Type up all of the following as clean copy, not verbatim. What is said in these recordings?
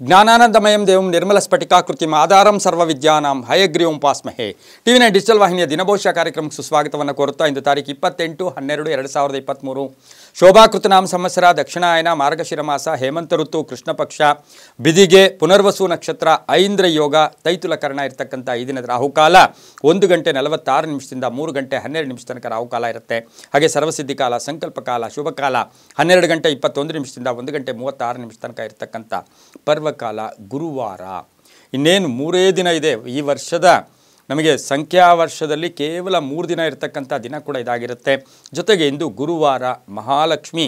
ಜ್ಞಾನಾನಂದಮಯಂ ದೇವಂ ನಿರ್ಮಲ ಸ್ಫಟಿಕಾಕೃತಿಂ ಆಧಾರಂ ಸರ್ವವಿದ್ಯಾನಾಂ ಹಯಗ್ರೀವಂ ಉಪಾಸ್ಮಹೇ. ಟಿವಿ9 ಡಿಜಿಟಲ್ ವಾಹಿನಿಯ ದಿನಭವಿಷ್ಯ ಕಾರ್ಯಕ್ರಮಕ್ಕೆ ಸುಸ್ವಾಗತವನ್ನು ಕೋರುತ್ತಾ ಇಂದು ತಾರೀಕು 28/12/2023 ಶೋಭಾಕೃತನಾಮ ಸಂವತ್ಸರ ದಕ್ಷಿಣಾಯನ ಮಾರ್ಗಶಿರ ಮಾಸ ಹೇಮಂತ ಋತು ಕೃಷ್ಣ ಪಕ್ಷ ಬಿದಿಗೆ ಪುನರ್ವಸು ನಕ್ಷತ್ರ ಐಂದ್ರ ಯೋಗ ತೈತುಲ ಕರ್ಣ ಇರತಕ್ಕಂಥ ಈ ದಿನದ ರಾಹುಕಾಲ 1:46 3 ಗಂಟೆ 12 ತನಕ ರಾಹುಕಾಲ ಇರುತ್ತೆ. ಹಾಗೆ ಸರ್ವಸಿದ್ಧಿ ಕಾಲ, ಸಂಕಲ್ಪ ಕಾಲ, ಶುಭ ಕಾಲ 12:21 1:36 ತನಕ ಇರತಕ್ಕಂಥ ಪರ್ವಕಾಲ ಗುರುವಾರ. ಇನ್ನೇನು 3 ದಿನ ಇದೆ ಈ ವರ್ಷದ. ನಮಗೆ ಸಂಖ್ಯಾ ವರ್ಷದಲ್ಲಿ ಕೇವಲ 3 ದಿನ ಇರತಕ್ಕಂಥ ದಿನ ಕೂಡ ಇದಾಗಿರುತ್ತೆ. ಜೊತೆಗೆ ಇಂದು ಗುರುವಾರ ಮಹಾಲಕ್ಷ್ಮಿ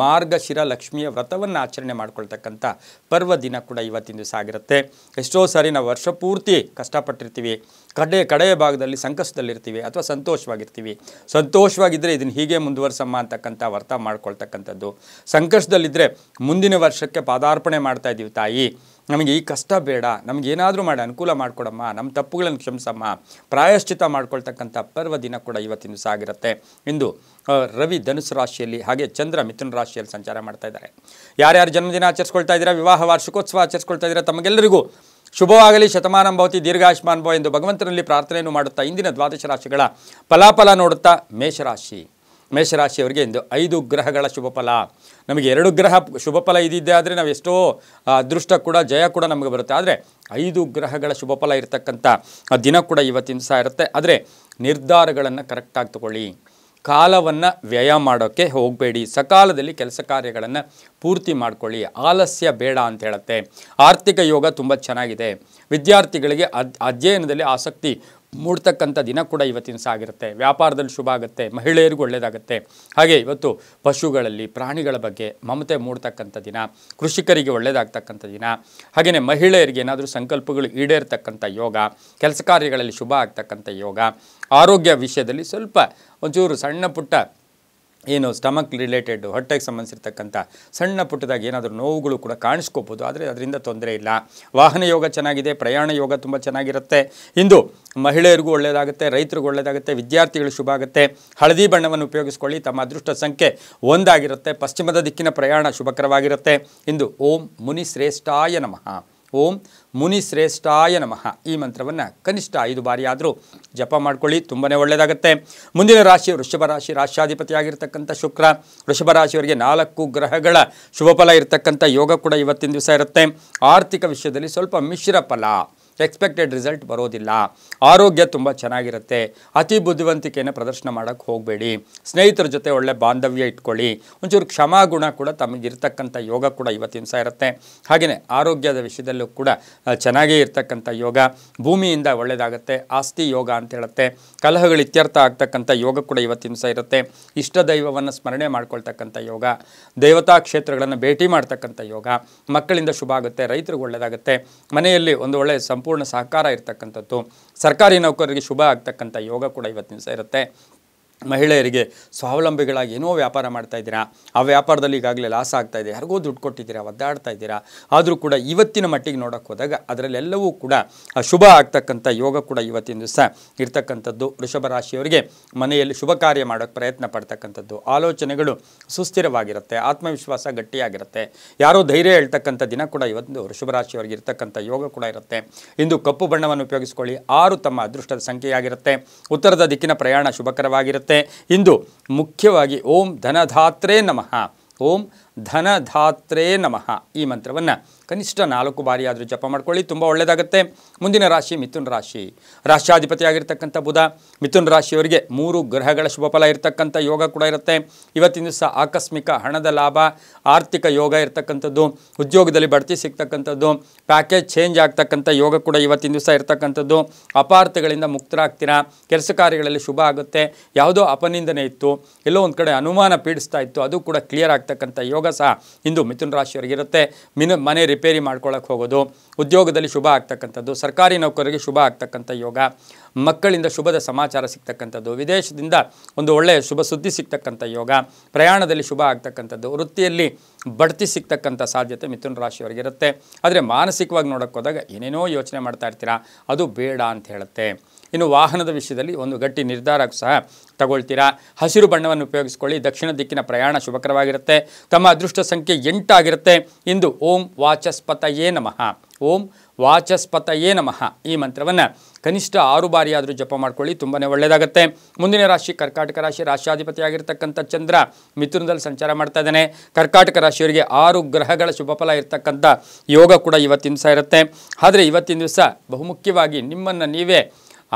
ಮಾರ್ಗಶಿರ ಲಕ್ಷ್ಮಿಯ ವ್ರತವನ್ನು ಆಚರಣೆ ಮಾಡ್ಕೊಳ್ತಕ್ಕಂಥ ಪರ್ವ ದಿನ ಕೂಡ ಇವತ್ತಿನ ದಿವಸ ಆಗಿರುತ್ತೆ. ಎಷ್ಟೋ ಸಾರಿ ನಾವು ವರ್ಷ ಪೂರ್ತಿ ಕಷ್ಟಪಟ್ಟಿರ್ತೀವಿ, ಕಡೆಯ ಭಾಗದಲ್ಲಿ ಸಂಕಷ್ಟದಲ್ಲಿರ್ತೀವಿ ಅಥವಾ ಸಂತೋಷವಾಗಿರ್ತೀವಿ. ಸಂತೋಷವಾಗಿದ್ದರೆ ಇದನ್ನು ಹೀಗೆ ಮುಂದುವರ್ಸಮ್ಮ ಅಂತಕ್ಕಂಥ ವ್ರತ ಮಾಡ್ಕೊಳ್ತಕ್ಕಂಥದ್ದು. ಸಂಕಷ್ಟದಲ್ಲಿದ್ದರೆ ಮುಂದಿನ ವರ್ಷಕ್ಕೆ ಪಾದಾರ್ಪಣೆ ಮಾಡ್ತಾ ಇದ್ದೀವಿ, ತಾಯಿ ನಮಗೆ ಈ ಕಷ್ಟ ಬೇಡ, ನಮಗೇನಾದರೂ ಮಾಡಿ ಅನುಕೂಲ ಮಾಡಿಕೊಡಮ್ಮ, ನಮ್ಮ ತಪ್ಪುಗಳನ್ನು ಕ್ಷಮಿಸಮ್ಮ, ಪ್ರಾಯಶ್ಚಿತ ಮಾಡ್ಕೊಳ್ತಕ್ಕಂಥ ಪರ್ವ ದಿನ ಕೂಡ ಇವತ್ತಿನ ದಿವಸ ಆಗಿರುತ್ತೆ. ಇಂದು ರವಿ ಧನುಸು ರಾಶಿಯಲ್ಲಿ ಹಾಗೆ ಚಂದ್ರ ಮಿಥುನ ರಾಶಿಯಲ್ಲಿ ಸಂಚಾರ ಮಾಡ್ತಾ ಇದ್ದಾರೆ. ಯಾರ್ಯಾರು ಜನ್ಮದಿನ ಆಚರಿಸ್ಕೊಳ್ತಾ ಇದ್ದೀರಾ, ವಿವಾಹ ವಾರ್ಷಿಕೋತ್ಸವ ಆಚರಿಸ್ಕೊಳ್ತಾ ಇದ್ದೀರಾ, ತಮಗೆಲ್ಲರಿಗೂ ಶುಭವಾಗಲಿ, ಶತಮಾನಂ ಭವತಿ, ದೀರ್ಘಾಯುಷ್ಮಾನ್ ಭವ ಎಂದು ಭಗವಂತನಲ್ಲಿ ಪ್ರಾರ್ಥನೆಯನ್ನು ಮಾಡುತ್ತಾ ಇಂದಿನ ದ್ವಾದಶ ರಾಶಿಗಳ ಫಲಾಫಲ ನೋಡುತ್ತಾ ಮೇಷರಾಶಿಯವರಿಗೆ ಇಂದು 5 ಗ್ರಹಗಳ ಶುಭ ಫಲ. ನಮಗೆ 2 ಗ್ರಹ ಶುಭ ಫಲ ಇದ್ದಿದ್ದೆ ಆದರೆ ನಾವು ಎಷ್ಟೋ ಅದೃಷ್ಟ ಕೂಡ ಜಯ ಕೂಡ ನಮಗೆ ಬರುತ್ತೆ. ಆದರೆ 5 ಗ್ರಹಗಳ ಶುಭ ಫಲ ಇರತಕ್ಕಂಥ ದಿನ ಕೂಡ ಇವತ್ತಿನ ದಿವಸ ಇರುತ್ತೆ. ಆದರೆ ನಿರ್ಧಾರಗಳನ್ನು ಕರೆಕ್ಟಾಗಿ ತಗೊಳ್ಳಿ, ಕಾಲವನ್ನು ವ್ಯಯ ಮಾಡೋಕ್ಕೆ ಹೋಗಬೇಡಿ, ಸಕಾಲದಲ್ಲಿ ಕೆಲಸ ಕಾರ್ಯಗಳನ್ನು ಪೂರ್ತಿ ಮಾಡ್ಕೊಳ್ಳಿ, ಆಲಸ್ಯ ಬೇಡ ಅಂತ ಹೇಳುತ್ತೆ. ಆರ್ಥಿಕ ಯೋಗ ತುಂಬ ಚೆನ್ನಾಗಿದೆ. ವಿದ್ಯಾರ್ಥಿಗಳಿಗೆ ಅಧ್ಯಯನದಲ್ಲಿ ಆಸಕ್ತಿ ಮೂಡ್ತಕ್ಕಂಥ ದಿನ ಕೂಡ ಇವತ್ತಿನ ದಿವಸ ಆಗಿರುತ್ತೆ. ವ್ಯಾಪಾರದಲ್ಲಿ ಶುಭ ಆಗುತ್ತೆ, ಮಹಿಳೆಯರಿಗೂ ಒಳ್ಳೆಯದಾಗುತ್ತೆ. ಹಾಗೆ ಇವತ್ತು ಪಶುಗಳಲ್ಲಿ ಪ್ರಾಣಿಗಳ ಬಗ್ಗೆ ಮಮತೆ ಮೂಡ್ತಕ್ಕಂಥ ದಿನ, ಕೃಷಿಕರಿಗೆ ಒಳ್ಳೆಯದಾಗ್ತಕ್ಕಂಥ ದಿನ. ಹಾಗೆಯೇ ಮಹಿಳೆಯರಿಗೆ ಏನಾದರೂ ಸಂಕಲ್ಪಗಳು ಈಡೇರ್ತಕ್ಕಂಥ ಯೋಗ, ಕೆಲಸ ಕಾರ್ಯಗಳಲ್ಲಿ ಶುಭ ಆಗ್ತಕ್ಕಂಥ ಯೋಗ. ಆರೋಗ್ಯ ವಿಷಯದಲ್ಲಿ ಸ್ವಲ್ಪ ಒಂಚೂರು ಸಣ್ಣ ಪುಟ್ಟ ಏನು ಸ್ಟಮಕ್ ರಿಲೇಟೆಡ್ ಹೊಟ್ಟೆಗೆ ಸಂಬಂಧಿಸಿರ್ತಕ್ಕಂಥ ಸಣ್ಣ ಪುಟ್ಟದಾಗಿ ಏನಾದರೂ ನೋವುಗಳು ಕೂಡ ಕಾಣಿಸ್ಕೋಬೋದು, ಆದರೆ ಅದರಿಂದ ತೊಂದರೆ ಇಲ್ಲ. ವಾಹನ ಯೋಗ ಚೆನ್ನಾಗಿದೆ, ಪ್ರಯಾಣ ಯೋಗ ತುಂಬ ಚೆನ್ನಾಗಿರುತ್ತೆ. ಇಂದು ಮಹಿಳೆಯರಿಗೂ ಒಳ್ಳೆಯದಾಗುತ್ತೆ, ರೈತರಿಗೂ ಒಳ್ಳೆಯದಾಗುತ್ತೆ, ವಿದ್ಯಾರ್ಥಿಗಳು ಶುಭ ಆಗುತ್ತೆ. ಹಳದಿ ಬಣ್ಣವನ್ನು ಉಪಯೋಗಿಸ್ಕೊಳ್ಳಿ, ತಮ್ಮ ಅದೃಷ್ಟ ಸಂಖ್ಯೆ 1 ಆಗಿರುತ್ತೆ. ಪಶ್ಚಿಮದ ದಿಕ್ಕಿನ ಪ್ರಯಾಣ ಶುಭಕರವಾಗಿರುತ್ತೆ. ಇಂದು ಓಂ ಮುನಿಶ್ರೇಷ್ಠಾಯ ನಮಃ, ಓಂ ಮುನಿಶ್ರೇಷ್ಠಾಯ ನಮಃ ಈ ಮಂತ್ರವನ್ನು ಕನಿಷ್ಠ 5 ಬಾರಿ ಆದರೂ ಜಪ ಮಾಡ್ಕೊಳ್ಳಿ, ತುಂಬನೇ ಒಳ್ಳೆಯದಾಗುತ್ತೆ. ಮುಂದಿನ ರಾಶಿ ವೃಷಭ ರಾಶಿ. ರಾಶ್ಯಾಧಿಪತಿಯಾಗಿರ್ತಕ್ಕಂಥ ಶುಕ್ರ ವೃಷಭ ರಾಶಿಯವರಿಗೆ 4 ಗ್ರಹಗಳ ಶುಭಫಲ ಇರತಕ್ಕಂಥ ಯೋಗ ಕೂಡ ಇವತ್ತಿನ ದಿವಸ ಇರುತ್ತೆ. ಆರ್ಥಿಕ ವಿಷಯದಲ್ಲಿ ಸ್ವಲ್ಪ ಮಿಶ್ರ ಫಲ, ಎಕ್ಸ್ಪೆಕ್ಟೆಡ್ ರಿಸಲ್ಟ್ ಬರೋದಿಲ್ಲ. ಆರೋಗ್ಯ ತುಂಬ ಚೆನ್ನಾಗಿರುತ್ತೆ. ಅತಿ ಬುದ್ಧಿವಂತಿಕೆಯನ್ನು ಪ್ರದರ್ಶನ ಮಾಡೋಕ್ಕೆ ಹೋಗಬೇಡಿ. ಸ್ನೇಹಿತರ ಜೊತೆ ಒಳ್ಳೆ ಬಾಂಧವ್ಯ ಇಟ್ಕೊಳ್ಳಿ. ಒಂಚೂರು ಕ್ಷಮಾಗುಣ ಕೂಡ ತಮಗಿರ್ತಕ್ಕಂಥ ಯೋಗ ಕೂಡ ಇವತ್ತಿನ ದಿವಸ ಇರುತ್ತೆ. ಹಾಗೆಯೇ ಆರೋಗ್ಯದ ವಿಷಯದಲ್ಲೂ ಕೂಡ ಚೆನ್ನಾಗೇ ಇರ್ತಕ್ಕಂಥ ಯೋಗ. ಭೂಮಿಯಿಂದ ಒಳ್ಳೆಯದಾಗುತ್ತೆ, ಆಸ್ತಿ ಯೋಗ ಅಂತ ಹೇಳುತ್ತೆ. ಕಲಹಗಳು ಇತ್ಯರ್ಥ ಆಗ್ತಕ್ಕಂಥ ಯೋಗ ಕೂಡ ಇವತ್ತಿನ ದಿವಸ ಇರುತ್ತೆ. ಇಷ್ಟ ದೈವವನ್ನು ಸ್ಮರಣೆ ಮಾಡ್ಕೊಳ್ತಕ್ಕಂಥ ಯೋಗ, ದೇವತಾ ಕ್ಷೇತ್ರಗಳನ್ನು ಭೇಟಿ ಮಾಡ್ತಕ್ಕಂಥ ಯೋಗ. ಮಕ್ಕಳಿಂದ ಶುಭ ಆಗುತ್ತೆ, ರೈತರಿಗೆ ಒಳ್ಳೆಯದಾಗುತ್ತೆ. ಮನೆಯಲ್ಲಿ ಒಂದು ಒಳ್ಳೆಯ ಸಂಪೂರ್ಣ ಸಹಕಾರ ಇರ್ತಕ್ಕಂಥದ್ದು. ಸರ್ಕಾರಿ ನೌಕರರಿಗೆ ಶುಭ ಆಗ್ತಕ್ಕಂಥ ಯೋಗ ಕೂಡ ಇವತ್ತಿನ ದಿವಸ ಇರುತ್ತೆ. ಮಹಿಳೆಯರಿಗೆ ಸ್ವಾವಲಂಬಿಗಳಾಗಿ ಏನೋ ವ್ಯಾಪಾರ ಮಾಡ್ತಾ ಇದ್ದೀರಾ, ಆ ವ್ಯಾಪಾರದಲ್ಲಿ ಈಗಾಗಲೇ ಲಾಸ್ ಆಗ್ತಾ ಇದೆ, ಯಾರಿಗೋ ದುಡ್ಡು ಕೊಟ್ಟಿದ್ದೀರಾ, ಒದ್ದಾಡ್ತಾ ಇದ್ದೀರಾ, ಆದರೂ ಕೂಡ ಇವತ್ತಿನ ಮಟ್ಟಿಗೆ ನೋಡೋಕ್ಕೆ ಹೋದಾಗ ಅದರಲ್ಲೆಲ್ಲವೂ ಕೂಡ ಶುಭ ಆಗ್ತಕ್ಕಂಥ ಯೋಗ ಕೂಡ ಇವತ್ತಿನ ದಿವಸ ಇರ್ತಕ್ಕಂಥದ್ದು. ವೃಷಭ ರಾಶಿಯವರಿಗೆ ಮನೆಯಲ್ಲಿ ಶುಭ ಕಾರ್ಯ ಮಾಡೋಕ್ಕೆ ಪ್ರಯತ್ನ ಪಡ್ತಕ್ಕಂಥದ್ದು. ಆಲೋಚನೆಗಳು ಸುಸ್ಥಿರವಾಗಿರುತ್ತೆ, ಆತ್ಮವಿಶ್ವಾಸ ಗಟ್ಟಿಯಾಗಿರುತ್ತೆ. ಯಾರೋ ಧೈರ್ಯ ಹೇಳ್ತಕ್ಕಂಥ ದಿನ ಕೂಡ ಇವತ್ತು ವೃಷಭ ರಾಶಿಯವರಿಗೆ ಇರ್ತಕ್ಕಂಥ ಯೋಗ ಕೂಡ ಇರುತ್ತೆ. ಇಂದು ಕಪ್ಪು ಬಣ್ಣವನ್ನು ಉಪಯೋಗಿಸ್ಕೊಳ್ಳಿ. 6 ತಮ್ಮ ಅದೃಷ್ಟದ ಸಂಖ್ಯೆಯಾಗಿರುತ್ತೆ. ಉತ್ತರದ ದಿಕ್ಕಿನ ಪ್ರಯಾಣ ಶುಭಕರವಾಗಿರುತ್ತೆ. ಇಂದು ಮುಖ್ಯವಾಗಿ ಓಂ ಧನಧಾತ್ರೇ ನಮಃ, ಓಂ ಧನಧಾತ್ರೇ ನಮಃ ಈ ಮಂತ್ರವನ್ನು ಕನಿಷ್ಠ 4 ಬಾರಿ ಆದರೂ ಜಪ ಮಾಡ್ಕೊಳ್ಳಿ, ತುಂಬ ಒಳ್ಳೆಯದಾಗುತ್ತೆ. ಮುಂದಿನ ರಾಶಿ ಮಿಥುನ ರಾಶಿ. ರಾಶ್ಯಾಧಿಪತಿಯಾಗಿರ್ತಕ್ಕಂಥ ಬುಧ ಮಿಥುನ ರಾಶಿಯವರಿಗೆ 3 ಗ್ರಹಗಳ ಶುಭಫಲ ಇರತಕ್ಕಂಥ ಯೋಗ ಕೂಡ ಇರುತ್ತೆ. ಇವತ್ತಿನ ದಿವಸ ಆಕಸ್ಮಿಕ ಹಣದ ಲಾಭ, ಆರ್ಥಿಕ ಯೋಗ ಇರತಕ್ಕಂಥದ್ದು, ಉದ್ಯೋಗದಲ್ಲಿ ಬಡ್ತಿ ಸಿಗ್ತಕ್ಕಂಥದ್ದು, ಪ್ಯಾಕೇಜ್ ಚೇಂಜ್ ಆಗ್ತಕ್ಕಂಥ ಯೋಗ ಕೂಡ ಇವತ್ತಿನ ದಿವಸ ಇರತಕ್ಕಂಥದ್ದು. ಅಪಾರ್ಥಗಳಿಂದ ಮುಕ್ತರಾಗ್ತೀರಾ, ಕೆಲಸ ಕಾರ್ಯಗಳಲ್ಲಿ ಶುಭ ಆಗುತ್ತೆ. ಯಾವುದೋ ಅಪನಿಂದನೆ ಇತ್ತು, ಎಲ್ಲೋ ಒಂದು ಕಡೆ ಅನುಮಾನ ಪೀಡಿಸ್ತಾ ಇತ್ತು, ಅದು ಕೂಡ ಕ್ಲಿಯರ್ ಆಗ್ತಕ್ಕಂಥ ಯೋಗ ಸಹ ಇಂದು ಮಿಥುನ ರಾಶಿಯವರಿಗಿರುತ್ತೆ. ಮನೆ ರಿಪೇರಿ ಮಾಡ್ಕೊಳ್ಳೋಕೆ ಹೋಗೋದು, ಉದ್ಯೋಗದಲ್ಲಿ ಶುಭ ಆಗ್ತಕ್ಕಂಥದ್ದು, ಸರ್ಕಾರಿ ನೌಕರರಿಗೆ ಶುಭ ಆಗ್ತಕ್ಕಂಥ ಯೋಗ. ಮಕ್ಕಳಿಂದ ಶುಭದ ಸಮಾಚಾರ ಸಿಗ್ತಕ್ಕಂಥದ್ದು, ವಿದೇಶದಿಂದ ಒಂದು ಒಳ್ಳೆಯ ಶುಭ ಸುದ್ದಿ ಸಿಗ್ತಕ್ಕಂಥ ಯೋಗ, ಪ್ರಯಾಣದಲ್ಲಿ ಶುಭ ಆಗ್ತಕ್ಕಂಥದ್ದು, ವೃತ್ತಿಯಲ್ಲಿ ಬಡ್ತಿ ಸಿಗ್ತಕ್ಕಂಥ ಸಾಧ್ಯತೆ ಮಿಥುನ ರಾಶಿಯವರಿಗೆ ಇರುತ್ತೆ. ಆದರೆ ಮಾನಸಿಕವಾಗಿ ನೋಡೋಕ್ಕೆ ಹೋದಾಗ ಏನೇನೋ ಯೋಚನೆ ಮಾಡ್ತಾ ಇರ್ತೀರಾ, ಅದು ಬೇಡ ಅಂತ ಹೇಳುತ್ತೆ. ಇನ್ನು ವಾಹನದ ವಿಷಯದಲ್ಲಿ ಒಂದು ಗಟ್ಟಿ ನಿರ್ಧಾರ ಸಹ ತಗೊಳ್ತೀರಾ. ಹಸಿರು ಬಣ್ಣವನ್ನು ಉಪಯೋಗಿಸ್ಕೊಳ್ಳಿ. ದಕ್ಷಿಣ ದಿಕ್ಕಿನ ಪ್ರಯಾಣ ಶುಭಕರವಾಗಿರುತ್ತೆ. ತಮ್ಮ ಅದೃಷ್ಟ ಸಂಖ್ಯೆ 8 ಆಗಿರುತ್ತೆ. ಇಂದು ಓಂ ವಾಚಸ್ಪತಯೇ ನಮಃ, ಓಂ ವಾಚಸ್ಪತಯೇ ನಮಃ ಈ ಮಂತ್ರವನ್ನು ಕನಿಷ್ಠ 6 ಬಾರಿಯಾದರೂ ಜಪ ಮಾಡ್ಕೊಳ್ಳಿ, ತುಂಬಾ ಒಳ್ಳೆಯದಾಗುತ್ತೆ. ಮುಂದಿನ ರಾಶಿ ಕರ್ಕಾಟಕ ರಾಶಿ. ರಾಶಿಯಾಧಿಪತಿಯಾಗಿರ್ತಕ್ಕಂಥ ಚಂದ್ರ ಮಿಥುನದಲ್ಲಿ ಸಂಚಾರ ಮಾಡ್ತಾ ಇದ್ದಾನೆ. ಕರ್ಕಾಟಕ ರಾಶಿಯವರಿಗೆ 6 ಗ್ರಹಗಳ ಶುಭಫಲ ಇರ್ತಕ್ಕಂಥ ಯೋಗ ಕೂಡ ಇವತ್ತಿನ ದಿವಸ ಇರುತ್ತೆ. ಆದರೆ ಇವತ್ತಿನ ದಿವಸ ಬಹುಮುಖ್ಯವಾಗಿ ನಿಮ್ಮನ್ನು ನೀವೇ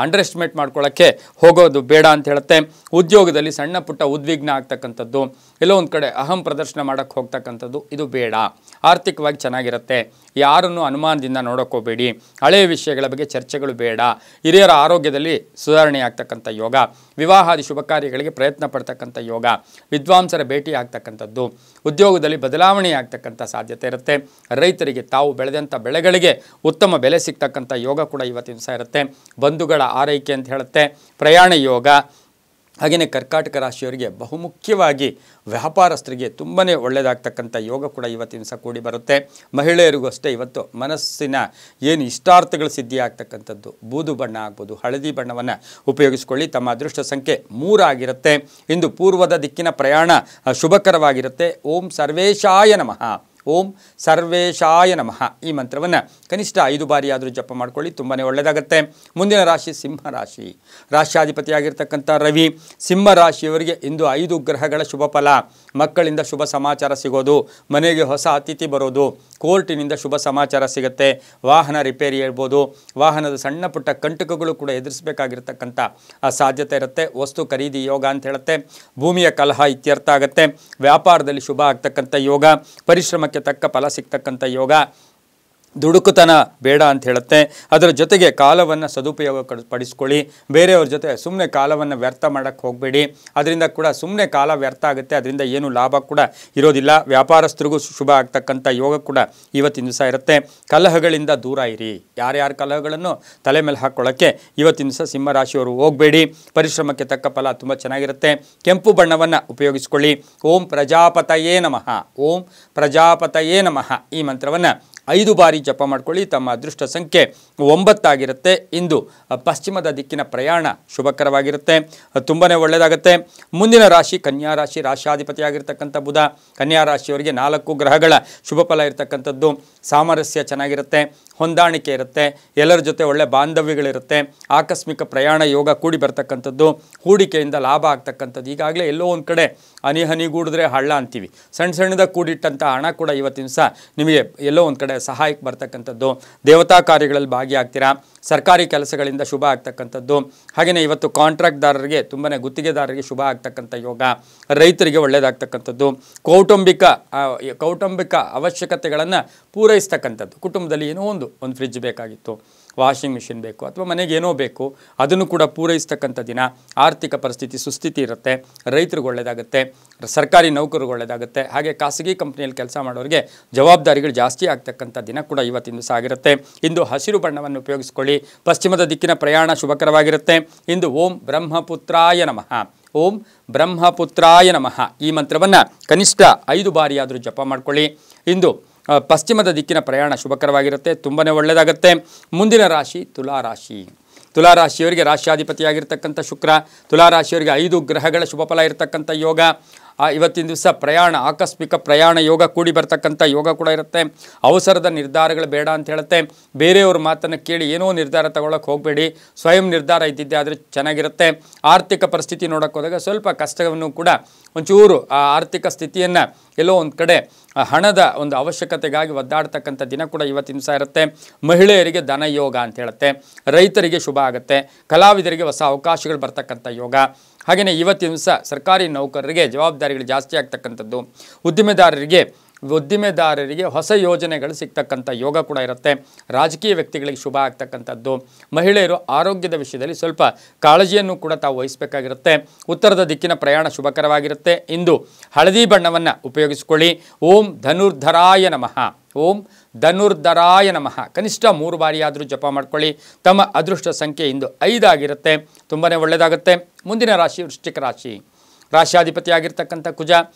ಅಂಡರ್ ಎಸ್ಟಿಮೇಟ್ ಮಾಡ್ಕೊಳ್ಳೋಕ್ಕೆ ಹೋಗೋದು ಬೇಡ ಅಂತ ಹೇಳುತ್ತೆ. ಉದ್ಯೋಗದಲ್ಲಿ ಸಣ್ಣ ಪುಟ್ಟ ಉದ್ವಿಗ್ನ ಆಗ್ತಕ್ಕಂಥದ್ದು, ಎಲ್ಲೋ ಒಂದು ಕಡೆ ಅಹಂ ಪ್ರದರ್ಶನ ಮಾಡೋಕ್ಕೆ ಹೋಗ್ತಕ್ಕಂಥದ್ದು ಇದು ಬೇಡ. ಆರ್ಥಿಕವಾಗಿ ಚೆನ್ನಾಗಿರುತ್ತೆ. ಯಾರನ್ನು ಅನುಮಾನದಿಂದ ನೋಡೋಕ್ಕೋಗಬೇಡಿ. ಹಳೆಯ ವಿಷಯಗಳ ಬಗ್ಗೆ ಚರ್ಚೆಗಳು ಬೇಡ. ಹಿರಿಯರ ಆರೋಗ್ಯದಲ್ಲಿ ಸುಧಾರಣೆ ಆಗ್ತಕ್ಕಂಥ ಯೋಗ, ವಿವಾಹಾದಿ ಶುಭ ಕಾರ್ಯಗಳಿಗೆ ಪ್ರಯತ್ನ ಪಡ್ತಕ್ಕಂಥ ಯೋಗ, ವಿದ್ವಾಂಸರ ಭೇಟಿ ಆಗ್ತಕ್ಕಂಥದ್ದು, ಉದ್ಯೋಗದಲ್ಲಿ ಬದಲಾವಣೆ ಆಗ್ತಕ್ಕಂಥ ಸಾಧ್ಯತೆ ಇರುತ್ತೆ. ರೈತರಿಗೆ ತಾವು ಬೆಳೆದಂಥ ಬೆಳೆಗಳಿಗೆ ಉತ್ತಮ ಬೆಲೆ ಸಿಗ್ತಕ್ಕಂಥ ಯೋಗ ಕೂಡ ಇವತ್ತಿನ ದಿವಸ ಇರುತ್ತೆ. ಬಂಧುಗಳ ಆರೈಕೆ ಅಂತ ಹೇಳುತ್ತೆ. ಪ್ರಯಾಣ ಯೋಗ. ಹಾಗೆಯೇ ಕರ್ಕಾಟಕ ರಾಶಿಯವರಿಗೆ ಬಹುಮುಖ್ಯವಾಗಿ ವ್ಯಾಪಾರಸ್ಥರಿಗೆ ತುಂಬಾ ಒಳ್ಳೆಯದಾಗ್ತಕ್ಕಂಥ ಯೋಗ ಕೂಡ ಇವತ್ತಿನ ದಿವಸ ಕೂಡಿ ಬರುತ್ತೆ. ಮಹಿಳೆಯರಿಗೂ ಅಷ್ಟೇ ಇವತ್ತು ಮನಸ್ಸಿನ ಏನು ಇಷ್ಟಾರ್ಥಗಳು ಸಿದ್ಧಿ ಆಗ್ತಕ್ಕಂಥದ್ದು, ಬೂದು ಬಣ್ಣ ಆಗ್ಬೋದು, ಹಳದಿ ಬಣ್ಣವನ್ನು ಉಪಯೋಗಿಸ್ಕೊಳ್ಳಿ. ತಮ್ಮ ಅದೃಷ್ಟ ಸಂಖ್ಯೆ 3 ಆಗಿರುತ್ತೆ. ಇಂದು ಪೂರ್ವದ ದಿಕ್ಕಿನ ಪ್ರಯಾಣ ಶುಭಕರವಾಗಿರುತ್ತೆ. ಓಂ ಸರ್ವೇಶಾಯ ನಮಃ, ಓಂ ಸರ್ವೇಶಾಯ ನಮಃ ಈ ಮಂತ್ರವನ್ನು ಕನಿಷ್ಠ 5 ಬಾರಿಯಾದರೂ ಜಪ ಮಾಡ್ಕೊಳ್ಳಿ, ತುಂಬಾ ಒಳ್ಳೆಯದಾಗುತ್ತೆ. ಮುಂದಿನ ರಾಶಿ ಸಿಂಹರಾಶಿ. ರಾಶಿಯಾಧಿಪತಿಯಾಗಿರ್ತಕ್ಕಂಥ ರವಿ. ಸಿಂಹರಾಶಿಯವರಿಗೆ ಇಂದು 5 ಗ್ರಹಗಳ ಶುಭ ಫಲ. ಮಕ್ಕಳಿಂದ ಶುಭ ಸಮಾಚಾರ ಸಿಗೋದು, ಮನೆಗೆ ಹೊಸ ಅತಿಥಿ ಬರೋದು, ಕೋರ್ಟಿನಿಂದ ಶುಭ ಸಮಾಚಾರ ಸಿಗುತ್ತೆ, ವಾಹನ ರಿಪೇರಿ ಹೇಳ್ಬೋದು, ವಾಹನದ ಸಣ್ಣ ಪುಟ್ಟ ಕಂಟಕಗಳು ಕೂಡ ಎದುರಿಸಬೇಕಾಗಿರ್ತಕ್ಕಂಥ ಸಾಧ್ಯತೆ ಇರುತ್ತೆ. ವಸ್ತು ಖರೀದಿ ಯೋಗ ಅಂತ ಹೇಳುತ್ತೆ. ಭೂಮಿಯ ಕಲಹ ಇತ್ಯರ್ಥ ಆಗುತ್ತೆ. ವ್ಯಾಪಾರದಲ್ಲಿ ಶುಭ ಆಗ್ತಕ್ಕಂಥ ಯೋಗ, ಪರಿಶ್ರಮಕ್ಕೆ ತಕ್ಕ ಫಲ ಸಿಗ್ತಕ್ಕಂಥ ಯೋಗ, ದುಡುಕುತನ ಬೇಡ ಅಂತ ಹೇಳುತ್ತೆ. ಅದರ ಜೊತೆಗೆ ಕಾಲವನ್ನು ಸದುಪಯೋಗ ಪಡಿಸ್ಕೊಳ್ಳಿ. ಬೇರೆಯವ್ರ ಜೊತೆ ಸುಮ್ಮನೆ ಕಾಲವನ್ನು ವ್ಯರ್ಥ ಮಾಡೋಕ್ಕೆ ಹೋಗಬೇಡಿ. ಅದರಿಂದ ಕೂಡ ಸುಮ್ಮನೆ ಕಾಲ ವ್ಯರ್ಥ ಆಗುತ್ತೆ, ಅದರಿಂದ ಏನು ಲಾಭ ಕೂಡ ಇರೋದಿಲ್ಲ. ವ್ಯಾಪಾರಸ್ಥರಿಗೂ ಶುಭ ಆಗ್ತಕ್ಕಂಥ ಯೋಗ ಕೂಡ ಇವತ್ತಿನ ದಿವಸ ಇರುತ್ತೆ. ಕಲಹಗಳಿಂದ ದೂರ ಇರಿ. ಯಾರ್ಯಾರ ಕಲಹಗಳನ್ನು ತಲೆ ಮೇಲೆ ಹಾಕ್ಕೊಳ್ಳೋಕ್ಕೆ ಇವತ್ತಿನ ದಿವಸ ಸಿಂಹರಾಶಿಯವರು ಹೋಗಬೇಡಿ. ಪರಿಶ್ರಮಕ್ಕೆ ತಕ್ಕ ಫಲ ತುಂಬ ಚೆನ್ನಾಗಿರುತ್ತೆ. ಕೆಂಪು ಬಣ್ಣವನ್ನು ಉಪಯೋಗಿಸ್ಕೊಳ್ಳಿ. ಓಂ ಪ್ರಜಾಪತಯೇ ನಮಃ, ಓಂ ಪ್ರಜಾಪತಯೇ ನಮಃ ಈ ಮಂತ್ರವನ್ನು 5 ಬಾರಿ ಜಪ ಮಾಡ್ಕೊಳ್ಳಿ. ತಮ್ಮ ಅದೃಷ್ಟ ಸಂಖ್ಯೆ 9 ಆಗಿರುತ್ತೆ. ಇಂದು ಪಶ್ಚಿಮದ ದಿಕ್ಕಿನ ಪ್ರಯಾಣ ಶುಭಕರವಾಗಿರುತ್ತೆ, ತುಂಬಾ ಒಳ್ಳೆಯದಾಗುತ್ತೆ. ಮುಂದಿನ ರಾಶಿ ಕನ್ಯಾ ರಾಶಿ. ರಾಶಿಯಾಧಿಪತಿಯಾಗಿರ್ತಕ್ಕಂಥ ಬುಧ. ಕನ್ಯಾ ರಾಶಿಯವರಿಗೆ 4 ಗ್ರಹಗಳ ಶುಭ ಫಲ ಇರತಕ್ಕಂಥದ್ದು. ಸಾಮರಸ್ಯ ಚೆನ್ನಾಗಿರುತ್ತೆ, ಹೊಂದಾಣಿಕೆ ಇರುತ್ತೆ, ಎಲ್ಲರ ಜೊತೆ ಒಳ್ಳೆ ಬಾಂಧವ್ಯಗಳಿರುತ್ತೆ, ಆಕಸ್ಮಿಕ ಪ್ರಯಾಣ ಯೋಗ ಕೂಡಿ ಬರ್ತಕ್ಕಂಥದ್ದು, ಹೂಡಿಕೆಯಿಂದ ಲಾಭ ಆಗ್ತಕ್ಕಂಥದ್ದು. ಈಗಾಗಲೇ ಎಲ್ಲೋ ಒಂದು ಕಡೆ ಹನಿಗೂಡಿದ್ರೆ ಹಳ್ಳ ಅಂತೀವಿ. ಸಣ್ಣದಾಗಿ ಕೂಡಿಟ್ಟಂಥ ಹಣ ಕೂಡ ಇವತ್ತಿನ ದಿವಸ ನಿಮಗೆ ಎಲ್ಲೋ ಒಂದು ಕಡೆ ಸಹಾಯಕ್ಕೆ ಬರ್ತಕ್ಕಂಥದ್ದು. ದೇವತಾ ಕಾರ್ಯಗಳಲ್ಲಿ ಭಾಗಿಯಾಗ್ತೀರಾ. ಸರ್ಕಾರಿ ಕೆಲಸಗಳಿಂದ ಶುಭ ಆಗ್ತಕ್ಕಂಥದ್ದು. ಹಾಗೆಯೇ ಇವತ್ತು ಕಾಂಟ್ರಾಕ್ಟ್ದಾರರಿಗೆ ತುಂಬಾ ಗುತ್ತಿಗೆದಾರರಿಗೆ ಶುಭ ಆಗ್ತಕ್ಕಂಥ ಯೋಗ, ರೈತರಿಗೆ ಒಳ್ಳೆಯದಾಗ್ತಕ್ಕಂಥದ್ದು, ಕೌಟುಂಬಿಕ ಅವಶ್ಯಕತೆಗಳನ್ನು ಪೂರೈಸ್ತಕ್ಕಂಥದ್ದು. ಕುಟುಂಬದಲ್ಲಿ ಏನೋ ಒಂದು ಫ್ರಿಡ್ಜ್ ಬೇಕಾಗಿತ್ತು, ವಾಷಿಂಗ್ ಮಿಷಿನ್ ಬೇಕು, ಅಥವಾ ಮನೆಗೆ ಏನೋ ಬೇಕು, ಅದನ್ನು ಕೂಡ ಪೂರೈಸ್ತಕ್ಕಂಥ ದಿನ. ಆರ್ಥಿಕ ಪರಿಸ್ಥಿತಿ ಸುಸ್ಥಿತಿ ಇರುತ್ತೆ. ರೈತರಿಗೆ ಒಳ್ಳೆಯದಾಗುತ್ತೆ, ಸರ್ಕಾರಿ ನೌಕರಿಗೆ ಒಳ್ಳೆಯದಾಗುತ್ತೆ. ಹಾಗೆ ಖಾಸಗಿ ಕಂಪ್ನಿಯಲ್ಲಿ ಕೆಲಸ ಮಾಡೋರಿಗೆ ಜವಾಬ್ದಾರಿಗಳು ಜಾಸ್ತಿ ಆಗ್ತಕ್ಕಂಥ ದಿನ ಕೂಡ ಇವತ್ತಿನ ದಿವಸ ಆಗಿರುತ್ತೆ. ಇಂದು ಹಸಿರು ಬಣ್ಣವನ್ನು ಉಪಯೋಗಿಸ್ಕೊಳ್ಳಿ. ಪಶ್ಚಿಮದ ದಿಕ್ಕಿನ ಪ್ರಯಾಣ ಶುಭಕರವಾಗಿರುತ್ತೆ. ಇಂದು ಓಂ ಬ್ರಹ್ಮಪುತ್ರಾಯ ನಮಃ, ಓಂ ಬ್ರಹ್ಮಪುತ್ರಾಯ ನಮಃ ಈ ಮಂತ್ರವನ್ನು ಕನಿಷ್ಠ 5 ಬಾರಿಯಾದರೂ ಜಪ ಮಾಡ್ಕೊಳ್ಳಿ. ಇಂದು ಪಶ್ಚಿಮದ ದಿಕ್ಕಿನ ಪ್ರಯಾಣ ಶುಭಕರವಾಗಿರುತ್ತೆ, ತುಂಬಾ ಒಳ್ಳೆಯದಾಗುತ್ತೆ. ಮುಂದಿನ ರಾಶಿ ತುಲಾರಾಶಿ. ತುಲಾರಾಶಿಯವರಿಗೆ ರಾಶಿಯಾಧಿಪತಿಯಾಗಿರ್ತಕ್ಕಂಥ ಶುಕ್ರ. ತುಲಾರಾಶಿಯವರಿಗೆ 5 ಗ್ರಹಗಳ ಶುಭ ಫಲ ಇರತಕ್ಕಂಥ ಯೋಗ. ಇವತ್ತಿನ ದಿವಸ ಪ್ರಯಾಣ, ಆಕಸ್ಮಿಕ ಪ್ರಯಾಣ ಯೋಗ ಕೂಡಿ ಬರ್ತಕ್ಕಂಥ ಯೋಗ ಕೂಡ ಇರುತ್ತೆ. ಅವಸರದ ನಿರ್ಧಾರಗಳು ಬೇಡ ಅಂತ ಹೇಳುತ್ತೆ. ಬೇರೆಯವ್ರ ಮಾತನ್ನು ಕೇಳಿ ಏನೋ ನಿರ್ಧಾರ ತಗೊಳ್ಳೋಕೆ ಹೋಗಬೇಡಿ. ಸ್ವಯಂ ನಿರ್ಧಾರ ಇದ್ದಿದ್ದೆ ಆದರೆ ಚೆನ್ನಾಗಿರುತ್ತೆ. ಆರ್ಥಿಕ ಪರಿಸ್ಥಿತಿ ನೋಡೋಕೆ ಹೋದಾಗ ಸ್ವಲ್ಪ ಕಷ್ಟವನ್ನು ಕೂಡ ಒಂಚೂರು ಆ ಆರ್ಥಿಕ ಸ್ಥಿತಿಯನ್ನು ಎಲ್ಲೋ ಒಂದು ಕಡೆ ಹಣದ ಒಂದು ಅವಶ್ಯಕತೆಗಾಗಿ ಒದ್ದಾಡ್ತಕ್ಕಂಥ ದಿನ ಕೂಡ ಇವತ್ತಿನ ದಿವಸ ಇರುತ್ತೆ. ಮಹಿಳೆಯರಿಗೆ ಧನ ಯೋಗ ಅಂತ ಹೇಳುತ್ತೆ. ರೈತರಿಗೆ ಶುಭ ಆಗುತ್ತೆ. ಕಲಾವಿದರಿಗೆ ಹೊಸ ಅವಕಾಶಗಳು ಬರ್ತಕ್ಕಂಥ ಯೋಗ. ಹಾಗೆಯೇ ಇವತ್ತಿನ ದಿವಸ ಸರ್ಕಾರಿ ನೌಕರರಿಗೆ ಜವಾಬ್ದಾರಿಗಳು ಜಾಸ್ತಿ ಆಗ್ತಕ್ಕಂಥದ್ದು. ಉದ್ದಿಮೆದಾರರಿಗೆ ಉದ್ದಿಮೆದಾರರಿಗೆ ಹೊಸ ಯೋಜನೆಗಳು ಸಿಗ್ತಕ್ಕಂಥ ಯೋಗ ಕೂಡ ಇರುತ್ತೆ. ರಾಜಕೀಯ ವ್ಯಕ್ತಿಗಳಿಗೆ ಶುಭ ಆಗ್ತಕ್ಕಂಥದ್ದು. ಮಹಿಳೆಯರು ಆರೋಗ್ಯದ ವಿಷಯದಲ್ಲಿ ಸ್ವಲ್ಪ ಕಾಳಜಿಯನ್ನು ಕೂಡ ತಾವು ವಹಿಸಬೇಕಾಗಿರುತ್ತೆ. ಉತ್ತರದ ದಿಕ್ಕಿನ ಪ್ರಯಾಣ ಶುಭಕರವಾಗಿರುತ್ತೆ. ಇಂದು ಹಳದಿ ಬಣ್ಣವನ್ನು ಉಪಯೋಗಿಸಿಕೊಳ್ಳಿ. ಓಂ ಧನುರ್ಧರಾಯ ನಮಃ. ಓಂ ಧನುರ್ಧರಾಯ ನಮಃ ಕನಿಷ್ಠ 3 ಬಾರಿಯಾದರೂ ಜಪ ಮಾಡ್ಕೊಳ್ಳಿ. ತಮ್ಮ ಅದೃಷ್ಟ ಸಂಖ್ಯೆ ಇಂದು 5 ಆಗಿರುತ್ತೆ. ತುಂಬಾ ಒಳ್ಳೆಯದಾಗುತ್ತೆ. ಮುಂದಿನ ರಾಶಿ ವೃಶ್ಚಿಕ ರಾಶಿ. ರಾಶಿಯಾಧಿಪತಿಯಾಗಿರ್ತಕ್ಕಂಥ ಕುಜ.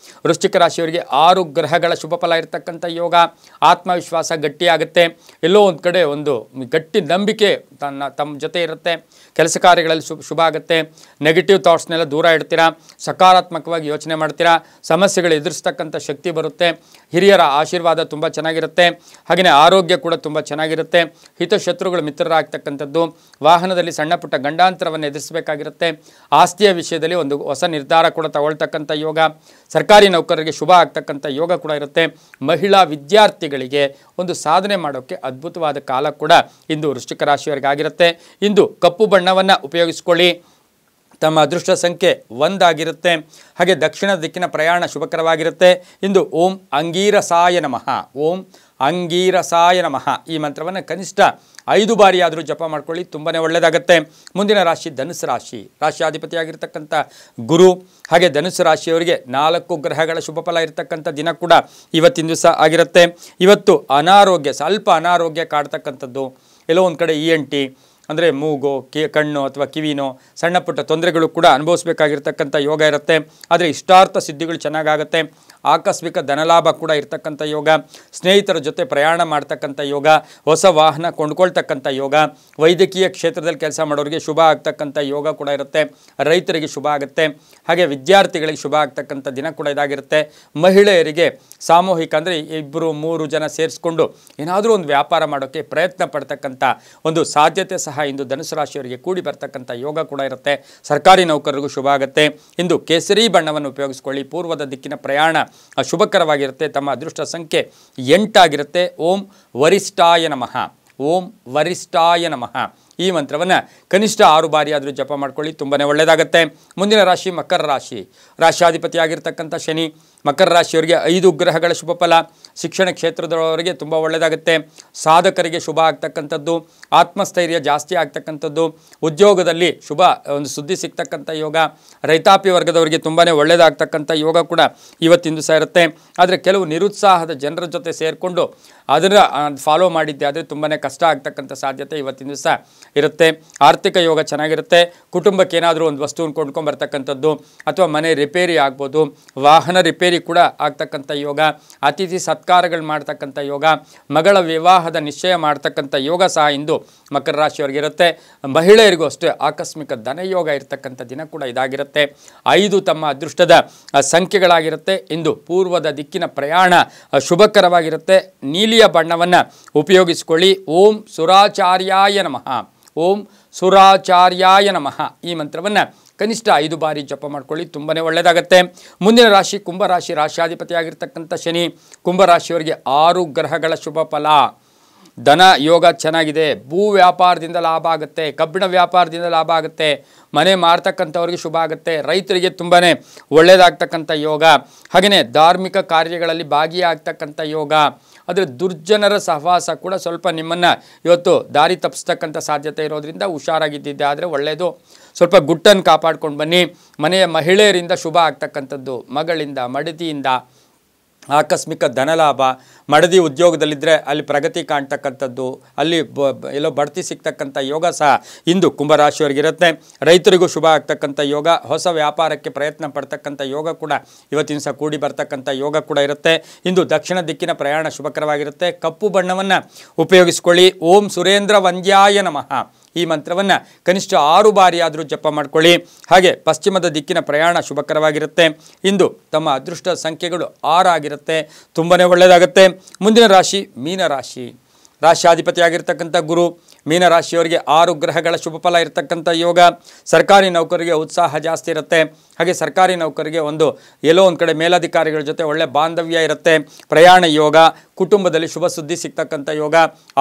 ವೃಶ್ಚಿಕ ರಾಶಿಯವರಿಗೆ 6 ಗ್ರಹಗಳ ಶುಭ ಫಲ ಇರತಕ್ಕಂಥ ಯೋಗ. ಆತ್ಮವಿಶ್ವಾಸ ಗಟ್ಟಿಯಾಗುತ್ತೆ. ಎಲ್ಲೋ ಒಂದು ಕಡೆ ಒಂದು ಗಟ್ಟಿ ನಂಬಿಕೆ ತಮ್ಮ ಜೊತೆ ಇರುತ್ತೆ. ಕೆಲಸ ಕಾರ್ಯಗಳಲ್ಲಿ ಶುಭ ಆಗುತ್ತೆ. ನೆಗೆಟಿವ್ ಥಾಟ್ಸ್ನೆಲ್ಲ ದೂರ ಇಡ್ತೀರಾ. ಸಕಾರಾತ್ಮಕವಾಗಿ ಯೋಚನೆ ಮಾಡ್ತೀರಾ. ಸಮಸ್ಯೆಗಳು ಎದುರಿಸ್ತಕ್ಕಂಥ ಶಕ್ತಿ ಬರುತ್ತೆ. ಹಿರಿಯರ ಆಶೀರ್ವಾದ ತುಂಬ ಚೆನ್ನಾಗಿರುತ್ತೆ. ಹಾಗೆಯೇ ಆರೋಗ್ಯ ಕೂಡ ತುಂಬ ಚೆನ್ನಾಗಿರುತ್ತೆ. ಹಿತಶತ್ರುಗಳು ಮಿತ್ರರಾಗ್ತಕ್ಕಂಥದ್ದು. ವಾಹನದಲ್ಲಿ ಸಣ್ಣ ಪುಟ್ಟ ಗಂಡಾಂತರವನ್ನು ಎದುರಿಸಬೇಕಾಗಿರುತ್ತೆ. ಆಸ್ತಿಯ ವಿಷಯದಲ್ಲಿ ಒಂದು ಹೊಸ ನಿರ್ಧಾರ ಕೂಡ ತಗೊಳ್ತಕ್ಕಂಥ ಯೋಗ. ಸರ್ಕಾರಿ ನೌಕರರಿಗೆ ಶುಭ ಆಗ್ತಕ್ಕಂಥ ಯೋಗ ಕೂಡ ಇರುತ್ತೆ. ಮಹಿಳಾ ವಿದ್ಯಾರ್ಥಿಗಳಿಗೆ ಒಂದು ಸಾಧನೆ ಮಾಡೋಕ್ಕೆ ಅದ್ಭುತವಾದ ಕಾಲ ಕೂಡ ಇಂದು ವೃಶ್ಚಿಕ ರಾಶಿಯವರಿಗೆ ಆಗಿರುತ್ತೆ. ಇಂದು ಕಪ್ಪು ಬಣ್ಣವನ್ನು ಉಪಯೋಗಿಸಿಕೊಳ್ಳಿ. ತಮ್ಮ ಅದೃಷ್ಟ ಸಂಖ್ಯೆ 1 ಆಗಿರುತ್ತೆ. ಹಾಗೆ ದಕ್ಷಿಣ ದಿಕ್ಕಿನ ಪ್ರಯಾಣ ಶುಭಕರವಾಗಿರುತ್ತೆ. ಇಂದು ಓಂ ಅಂಗೀರಸಾಯ ನಮಃ. ಓಂ ಅಂಗೀರಸಾಯ ನಮಃ ಈ ಮಂತ್ರವನ್ನು ಕನಿಷ್ಠ 5 ಬಾರಿಯಾದರೂ ಜಪ ಮಾಡ್ಕೊಳ್ಳಿ. ತುಂಬಾ ಒಳ್ಳೆಯದಾಗುತ್ತೆ. ಮುಂದಿನ ರಾಶಿ ಧನುಸು ರಾಶಿ. ರಾಶಿಯಾಧಿಪತಿಯಾಗಿರ್ತಕ್ಕಂಥ ಗುರು. ಹಾಗೆ ಧನುಸು ರಾಶಿಯವರಿಗೆ 4 ಗ್ರಹಗಳ ಶುಭ ಫಲ ಇರತಕ್ಕಂಥ ದಿನ ಕೂಡ ಇವತ್ತಿನ ದಿವಸ ಆಗಿರುತ್ತೆ. ಇವತ್ತು ಅನಾರೋಗ್ಯ, ಸ್ವಲ್ಪ ಅನಾರೋಗ್ಯ ಕಾಡ್ತಕ್ಕಂಥದ್ದು. ಎಲ್ಲೋ ಒಂದು ಕಡೆ ENT ಅಂದರೆ ಮೂಗೋ ಕಣ್ಣು ಅಥವಾ ಕಿವಿನೋ ಸಣ್ಣ ಪುಟ್ಟ ತೊಂದರೆಗಳು ಕೂಡ ಅನುಭವಿಸಬೇಕಾಗಿರ್ತಕ್ಕಂಥ ಯೋಗ ಇರುತ್ತೆ. ಆದರೆ ಇಷ್ಟಾರ್ಥ ಸಿದ್ಧಿಗಳು ಚೆನ್ನಾಗಾಗುತ್ತೆ. ಆಕಸ್ಮಿಕ ಧನಲಾಭ ಕೂಡ ಇರ್ತಕ್ಕಂಥ ಯೋಗ. ಸ್ನೇಹಿತರ ಜೊತೆ ಪ್ರಯಾಣ ಮಾಡ್ತಕ್ಕಂಥ ಯೋಗ. ಹೊಸ ವಾಹನ ಕೊಂಡ್ಕೊಳ್ತಕ್ಕಂಥ ಯೋಗ. ವೈದ್ಯಕೀಯ ಕ್ಷೇತ್ರದಲ್ಲಿ ಕೆಲಸ ಮಾಡೋರಿಗೆ ಶುಭ ಆಗ್ತಕ್ಕಂಥ ಯೋಗ ಕೂಡ ಇರುತ್ತೆ. ರೈತರಿಗೆ ಶುಭ ಆಗುತ್ತೆ. ಹಾಗೆ ವಿದ್ಯಾರ್ಥಿಗಳಿಗೆ ಶುಭ ಆಗ್ತಕ್ಕಂಥ ದಿನ ಕೂಡ ಇದಾಗಿರುತ್ತೆ. ಮಹಿಳೆಯರಿಗೆ ಸಾಮೂಹಿಕ ಅಂದರೆ 2-3 ಜನ ಸೇರಿಸ್ಕೊಂಡು ಏನಾದರೂ ಒಂದು ವ್ಯಾಪಾರ ಮಾಡೋಕ್ಕೆ ಪ್ರಯತ್ನ ಪಡ್ತಕ್ಕಂಥ ಒಂದು ಸಾಧ್ಯತೆ ಸಹ ಇಂದು ಧನುಸು ರಾಶಿಯವರಿಗೆ ಕೂಡಿ ಬರ್ತಕ್ಕಂಥ ಯೋಗ ಕೂಡ ಇರುತ್ತೆ. ಸರ್ಕಾರಿ ನೌಕರರಿಗೂ ಶುಭ ಆಗುತ್ತೆ. ಇಂದು ಕೇಸರಿ ಬಣ್ಣವನ್ನು ಉಪಯೋಗಿಸಿಕೊಳ್ಳಿ. ಪೂರ್ವದ ದಿಕ್ಕಿನ ಪ್ರಯಾಣ ಶುಭಕರವಾಗಿರುತ್ತೆ. ತಮ್ಮ ಅದೃಷ್ಟ ಸಂಖ್ಯೆ 8 ಆಗಿರುತ್ತೆ. ಓಂ ವರಿಷ್ಠಾಯ ನಮಃ. ಓಂ ವರಿಷ್ಠಾಯ ನಮಃ ಈ ಮಂತ್ರವನ್ನು ಕನಿಷ್ಠ 6 ಬಾರಿಯಾದರೂ ಜಪ ಮಾಡ್ಕೊಳ್ಳಿ. ತುಂಬಾ ಒಳ್ಳೆಯದಾಗುತ್ತೆ. ಮುಂದಿನ ರಾಶಿ ಮಕರ ರಾಶಿ. ರಾಶಿಯಾಧಿಪತಿಯಾಗಿರ್ತಕ್ಕಂಥ ಶನಿ. ಮಕರ ರಾಶಿಯವರಿಗೆ 5 ಗ್ರಹಗಳ ಶುಭ ಫಲ. ಶಿಕ್ಷಣ ಕ್ಷೇತ್ರದವರಿಗೆ ತುಂಬ ಒಳ್ಳೆಯದಾಗುತ್ತೆ. ಸಾಧಕರಿಗೆ ಶುಭ ಆಗ್ತಕ್ಕಂಥದ್ದು. ಆತ್ಮಸ್ಥೈರ್ಯ ಜಾಸ್ತಿ ಆಗ್ತಕ್ಕಂಥದ್ದು. ಉದ್ಯೋಗದಲ್ಲಿ ಶುಭ ಒಂದು ಸುದ್ದಿ ಸಿಗ್ತಕ್ಕಂಥ ಯೋಗ. ರೈತಾಪಿ ವರ್ಗದವರಿಗೆ ತುಂಬಾ ಒಳ್ಳೆಯದಾಗ್ತಕ್ಕಂಥ ಯೋಗ ಕೂಡ ಇವತ್ತಿನ ದಿವಸ ಇರುತ್ತೆ. ಆದರೆ ಕೆಲವು ನಿರುತ್ಸಾಹದ ಜನರ ಜೊತೆ ಸೇರಿಕೊಂಡು ಅದನ್ನು ಫಾಲೋ ಮಾಡಿದ್ದೆ ಆದರೆ ತುಂಬಾ ಕಷ್ಟ ಆಗ್ತಕ್ಕಂಥ ಸಾಧ್ಯತೆ ಇವತ್ತಿನ ದಿವಸ ಇರುತ್ತೆ. ಆರ್ಥಿಕ ಯೋಗ ಚೆನ್ನಾಗಿರುತ್ತೆ. ಕುಟುಂಬಕ್ಕೆ ಏನಾದರೂ ಒಂದು ವಸ್ತುವನ್ನು ಕೊಂಡ್ಕೊಂಬರ್ತಕ್ಕಂಥದ್ದು ಅಥವಾ ಮನೆ ರಿಪೇರಿ ಆಗ್ಬೋದು. ವಾಹನ ರಿಪೇರಿ ಕೂಡ ಆಗ್ತಕ್ಕಂಥ ಯೋಗ. ಅತಿಥಿ ಸತ್ಕಾರಗಳು ಮಾಡ್ತಕ್ಕಂಥ ಯೋಗ. ಮಗಳ ವಿವಾಹದ ನಿಶ್ಚಯ ಮಾಡ್ತಕ್ಕಂಥ ಯೋಗ ಸಹ ಇಂದು ಮಕರ ರಾಶಿಯವರಿಗೆ ಇರುತ್ತೆ. ಮಹಿಳೆಯರಿಗೂ ಅಷ್ಟೇ ಆಕಸ್ಮಿಕ ಧನಯೋಗ ಇರತಕ್ಕಂಥ ದಿನ ಕೂಡ ಇದಾಗಿರುತ್ತೆ. 5 ತಮ್ಮ ಅದೃಷ್ಟದ ಸಂಖ್ಯೆಗಳಾಗಿರುತ್ತೆ. ಇಂದು ಪೂರ್ವದ ದಿಕ್ಕಿನ ಪ್ರಯಾಣ ಶುಭಕರವಾಗಿರುತ್ತೆ. ನೀಲಿಯ ಬಣ್ಣವನ್ನು ಉಪಯೋಗಿಸಿಕೊಳ್ಳಿ. ಓಂ ಸುರಾಚಾರ್ಯಾಯ ನಮಃ. ಓಂ ಸುರಾಚಾರ್ಯಾಯ ನಮಃ ಈ ಮಂತ್ರವನ್ನು ಕನಿಷ್ಠ 5 ಬಾರಿ ಜಪ ಮಾಡ್ಕೊಳ್ಳಿ. ತುಂಬಾ ಒಳ್ಳೆಯದಾಗುತ್ತೆ. ಮುಂದಿನ ರಾಶಿ ಕುಂಭರಾಶಿ. ರಾಶಿಯಾಧಿಪತಿಯಾಗಿರ್ತಕ್ಕಂಥ ಶನಿ. ಕುಂಭರಾಶಿಯವರಿಗೆ 6 ಗ್ರಹಗಳ ಶುಭ ಫಲ. ಧನ ಯೋಗ ಚೆನ್ನಾಗಿದೆ. ಭೂ ವ್ಯಾಪಾರದಿಂದ ಲಾಭ ಆಗುತ್ತೆ. ಕಬ್ಬಿಣ ವ್ಯಾಪಾರದಿಂದ ಲಾಭ ಆಗುತ್ತೆ. ಮನೆ ಮಾರ್ತಕ್ಕಂಥವ್ರಿಗೆ ಶುಭ ಆಗುತ್ತೆ. ರೈತರಿಗೆ ತುಂಬಾ ಒಳ್ಳೆಯದಾಗ್ತಕ್ಕಂಥ ಯೋಗ. ಹಾಗೆಯೇ ಧಾರ್ಮಿಕ ಕಾರ್ಯಗಳಲ್ಲಿ ಭಾಗಿಯಾಗ್ತಕ್ಕಂಥ ಯೋಗ. ಆದರೆ ದುರ್ಜನರ ಸಹವಾಸ ಕೂಡ ಸ್ವಲ್ಪ ನಿಮ್ಮನ್ನು ಇವತ್ತು ದಾರಿ ತಪ್ಪಿಸ್ತಕ್ಕಂಥ ಸಾಧ್ಯತೆ ಇರೋದ್ರಿಂದ ಹುಷಾರಾಗಿದ್ದಿದ್ದೆ ಆದರೆ ಒಳ್ಳೆಯದು. ಸ್ವಲ್ಪ ಗುಟ್ಟನ್ನು ಕಾಪಾಡ್ಕೊಂಡು ಬನ್ನಿ. ಮನೆಯ ಮಹಿಳೆಯರಿಂದ ಶುಭ ಆಗ್ತಕ್ಕಂಥದ್ದು. ಮಗಳಿಂದ, ಮಡದಿಯಿಂದ ಆಕಸ್ಮಿಕ ಧನಲಾಭ. ಮಡದಿ ಉದ್ಯೋಗದಲ್ಲಿದ್ದರೆ ಅಲ್ಲಿ ಪ್ರಗತಿ ಕಾಣ್ತಕ್ಕಂಥದ್ದು. ಅಲ್ಲಿ ಎಲ್ಲೋ ಬಡ್ತಿ ಸಿಗ್ತಕ್ಕಂಥ ಯೋಗ ಸಹ ಇಂದು ಕುಂಭರಾಶಿಯವರಿಗಿರುತ್ತೆ. ರೈತರಿಗೂ ಶುಭ ಆಗ್ತಕ್ಕಂಥ ಯೋಗ. ಹೊಸ ವ್ಯಾಪಾರಕ್ಕೆ ಪ್ರಯತ್ನ ಪಡ್ತಕ್ಕಂಥ ಯೋಗ ಕೂಡ ಇವತ್ತಿನ ಸಹ ಕೂಡಿ ಬರ್ತಕ್ಕಂಥ ಯೋಗ ಕೂಡ ಇರುತ್ತೆ. ಇಂದು ದಕ್ಷಿಣ ದಿಕ್ಕಿನ ಪ್ರಯಾಣ ಶುಭಕರವಾಗಿರುತ್ತೆ. ಕಪ್ಪು ಬಣ್ಣವನ್ನು ಉಪಯೋಗಿಸ್ಕೊಳ್ಳಿ. ಓಂ ಸುರೇಂದ್ರ ವಂದ್ಯಾಯ ನಮಃ ಈ ಮಂತ್ರವನ್ನು ಕನಿಷ್ಠ 6 ಬಾರಿಯಾದರೂ ಜಪ ಮಾಡ್ಕೊಳ್ಳಿ. ಹಾಗೆ ಪಶ್ಚಿಮದ ದಿಕ್ಕಿನ ಪ್ರಯಾಣ ಶುಭಕರವಾಗಿರುತ್ತೆ. ಇಂದು ತಮ್ಮ ಅದೃಷ್ಟ ಸಂಖ್ಯೆಗಳು 6 ಆಗಿರುತ್ತೆ. ತುಂಬಾ ಒಳ್ಳೆಯದಾಗುತ್ತೆ. ಮುಂದಿನ ರಾಶಿ ಮೀನರಾಶಿ. ರಾಶಿಯಾಧಿಪತಿಯಾಗಿರ್ತಕ್ಕಂಥ ಗುರು. ಮೀನರಾಶಿಯವರಿಗೆ 6 ಗ್ರಹಗಳ ಶುಭ ಫಲ ಇರತಕ್ಕಂಥ ಯೋಗ. ಸರ್ಕಾರಿ ನೌಕರಿಗೆ ಉತ್ಸಾಹ ಜಾಸ್ತಿ ಇರುತ್ತೆ. ಹಾಗೆ ಸರ್ಕಾರಿ ನೌಕರಿಗೆ ಎಲ್ಲೋ ಒಂದು ಕಡೆ ಮೇಲಧಿಕಾರಿಗಳ ಜೊತೆ ಒಳ್ಳೆ ಬಾಂಧವ್ಯ ಇರುತ್ತೆ. ಪ್ರಯಾಣ ಯೋಗ. ಕುಟುಂಬದಲ್ಲಿ ಶುಭ ಸುದ್ದಿ ಸಿಗ್ತಕ್ಕಂಥ ಯೋಗ.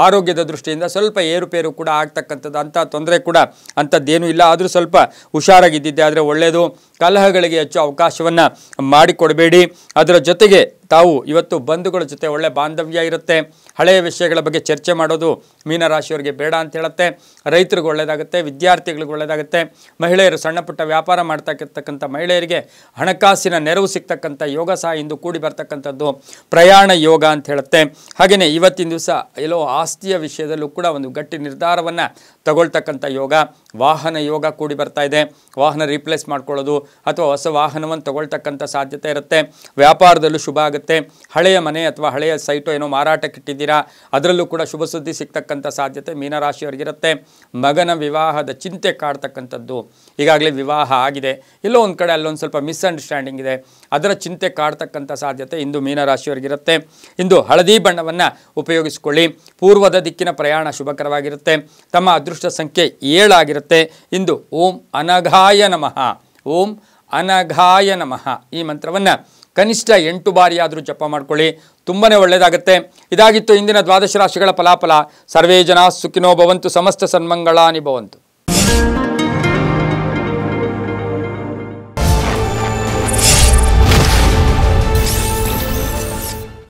ಆರೋಗ್ಯದ ದೃಷ್ಟಿಯಿಂದ ಸ್ವಲ್ಪ ಏರುಪೇರು ಕೂಡ ಆಗ್ತಕ್ಕಂಥದ್ದು. ಅಂಥ ತೊಂದರೆ ಕೂಡ ಅಂಥದ್ದೇನೂ ಇಲ್ಲ. ಆದರೂ ಸ್ವಲ್ಪ ಹುಷಾರಾಗಿದ್ದಿದ್ದೆ ಆದರೆ ಒಳ್ಳೆಯದು. ಕಲಹಗಳಿಗೆ ಹೆಚ್ಚು ಅವಕಾಶವನ್ನು ಮಾಡಿಕೊಡಬೇಡಿ. ಅದರ ಜೊತೆಗೆ ತಾವು ಇವತ್ತು ಬಂಧುಗಳ ಜೊತೆ ಒಳ್ಳೆ ಬಾಂಧವ್ಯ ಇರುತ್ತೆ. ಹಳೆಯ ವಿಷಯಗಳ ಬಗ್ಗೆ ಚರ್ಚೆ ಮಾಡೋದು ಮೀನರಾಶಿಯವರಿಗೆ ಬೇಡ ಅಂತ ಹೇಳುತ್ತೆ. ರೈತರಿಗೆ ಒಳ್ಳೆಯದಾಗುತ್ತೆ, ವಿದ್ಯಾರ್ಥಿಗಳಿಗೆ ಒಳ್ಳೆಯದಾಗುತ್ತೆ. ಮಹಿಳೆಯರು ಸಣ್ಣ ಪುಟ್ಟ ವ್ಯಾಪಾರ ಮಾಡ್ತಕ್ಕಂಥ ಮಹಿಳೆಯರಿಗೆ ಹಣಕಾಸಿನ ನೆರವು ಸಿಗ್ತಕ್ಕಂಥ ಯೋಗ ಸಹ ಇಂದು ಕೂಡಿ ಬರ್ತಕ್ಕಂಥದ್ದು ಪ್ರಯಾಣ ಯೋಗ ಅಂತ ಹೇಳುತ್ತೆ. ಹಾಗೆಯೇ ಇವತ್ತಿನ ದಿವಸ ಎಲ್ಲೋ ಆಸ್ತಿಯ ವಿಷಯದಲ್ಲೂ ಕೂಡ ಒಂದು ಗಟ್ಟಿ ನಿರ್ಧಾರವನ್ನು ತಗೊಳ್ತಕ್ಕಂಥ ಯೋಗ, ವಾಹನ ಯೋಗ ಕೂಡಿ ಬರ್ತಾ ಇದೆ. ವಾಹನ ರೀಪ್ಲೇಸ್ ಮಾಡ್ಕೊಳ್ಳೋದು ಅಥವಾ ಹೊಸ ವಾಹನವನ್ನು ತಗೊಳ್ತಕ್ಕಂಥ ಸಾಧ್ಯತೆ ಇರುತ್ತೆ. ವ್ಯಾಪಾರದಲ್ಲೂ ಶುಭ ಆಗುತ್ತೆ. ಹಳೆಯ ಮನೆ ಅಥವಾ ಹಳೆಯ ಸೈಟು ಏನೋ ಮಾರಾಟಕ್ಕೆ ಇಟ್ಟಿದ್ದೀರಾ, ಅದರಲ್ಲೂ ಕೂಡ ಶುಭ ಸುದ್ದಿ ಸಿಗ್ತಕ್ಕಂಥ ಸಾಧ್ಯತೆ ಮೀನರಾಶಿಯವರಿಗಿರುತ್ತೆ. ಮಗನ ವಿವಾಹದ ಚಿಂತೆ ಕಾಡ್ತಕ್ಕಂಥದ್ದು, ಈಗಾಗಲೇ ವಿವಾಹ ಆಗಿದೆ, ಎಲ್ಲೋ ಒಂದು ಕಡೆ ಅಲ್ಲೊಂದು ಸ್ವಲ್ಪ ಮಿಸ್ಅಂಡರ್ಸ್ಟ್ಯಾಂಡಿಂಗ್ ಇದೆ, ಅದರ ಚಿಂತೆ ಕಾಡ್ತಕ್ಕಂಥ ಸಾಧ್ಯತೆ ಇಂದು ಮೀನರಾಶಿಯವರಿಗಿರುತ್ತೆ. ಇಂದು ಹಳದಿ ಬಣ್ಣವನ್ನು ಉಪಯೋಗಿಸಿಕೊಳ್ಳಿ. ಪೂರ್ವದ ದಿಕ್ಕಿನ ಪ್ರಯಾಣ ಶುಭಕರವಾಗಿರುತ್ತೆ. ತಮ್ಮ ಅದೃಷ್ಟ ಸಂಖ್ಯೆ 7 ಆಗಿರುತ್ತೆ. ಇಂದು ಓಂ ಅನಘಾಯ ನಮಃ, ಓಂ ಅನಘಾಯ ನಮಃ ಈ ಮಂತ್ರವನ್ನು ಕನಿಷ್ಠ 8 ಬಾರಿಯಾದರೂ ಜಪ ಮಾಡ್ಕೊಳ್ಳಿ, ತುಂಬಾ ಒಳ್ಳೆಯದಾಗುತ್ತೆ. ಇದಾಗಿತ್ತು ಇಂದಿನ ದ್ವಾದಶ ರಾಶಿಗಳ ಫಲಾಫಲ. ಸರ್ವೇ ಜನ ಸುಖಿನೋ ಭವಂತು, ಸಮಸ್ತ ಸನ್ಮಂಗಳಾನಿ ಭವಂತು.